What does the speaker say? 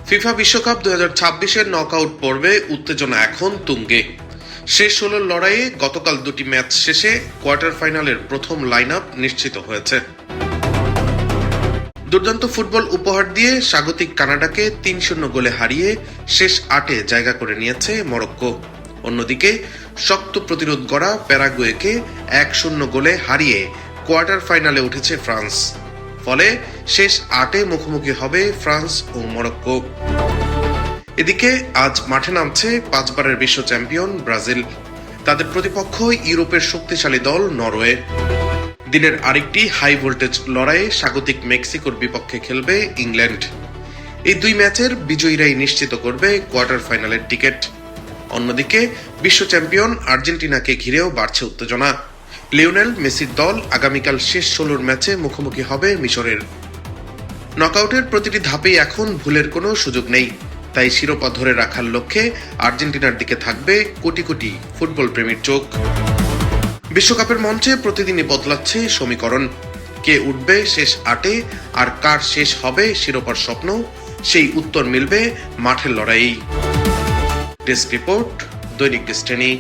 FIFA বিশ্বকাপ 2026-এর knockout পর্বে উত্তেজনা এখন তুঙ্গে। শেষ 16 লড়াইয়ে গতকাল দুটি ম্যাচ শেষে কোয়ার্টার ফাইনালের প্রথম লাইন আপ নিশ্চিত হয়েছে। দুর্দান্ত ফুটবল উপহার দিয়ে স্বাগতিক কানাডাকে 3-0 গোলে হারিয়ে শেষ 8-এ জায়গা করে নিয়েছে মরক্কো। অন্যদিকে শক্ত প্রতিরোধ গড়া প্যারাগুয়েকে 1-0 গোলে হারিয়ে কোয়ার্টার ফাইনালে উঠেছে ফ্রান্স। ফলে শেষ 8-এ মুখোমুখি হবে ফ্রান্স ও মরক্কো। এদিকে আজ মাঠে নামছে 5 বারের বিশ্ব চ্যাম্পিয়ন ব্রাজিল। তাদের প্রতিপক্ষ ইউরোপের শক্তিশালী দল নরওয়ে। দিনের আরেকটি হাই ভোল্টেজ লড়াইয়ে স্বাগতিক মেক্সিকোর বিপক্ষে খেলবে ইংল্যান্ড। এই দুই ম্যাচের বিজয়ীরাই নিশ্চিত করবে কোয়ার্টার ফাইনালের টিকিট। অন্যদিকে বিশ্ব চ্যাম্পিয়ন আর্জেন্টিনাকে ঘিরেও বাড়ছে উত্তেজনা। লিওনেল মেসির দল আগামীকাল শেষ 16 ম্যাচে মুখোমুখি হবে মিশরের। নকআউটের প্রতিটি ধাপেই এখন ভুলের কোনো সুযোগ নেই। তাই শিরোপা ধরে রাখার লক্ষ্যে আর্জেন্টিনার দিকে থাকবে কোটি কোটি ফুটবল প্রেমীর চোখ। বিশ্বকাপের মঞ্চে প্রতিদিনই বদলাচ্ছে সমীকরণ। কে উঠবে শেষ 8-এ আর কার শেষ হবে শিরোপার স্বপ্ন, সেই উত্তর মিলবে মাঠের লড়াইয়েই। ডেস্ক রিপোর্ট, দৈনিক ডেস্টিনি।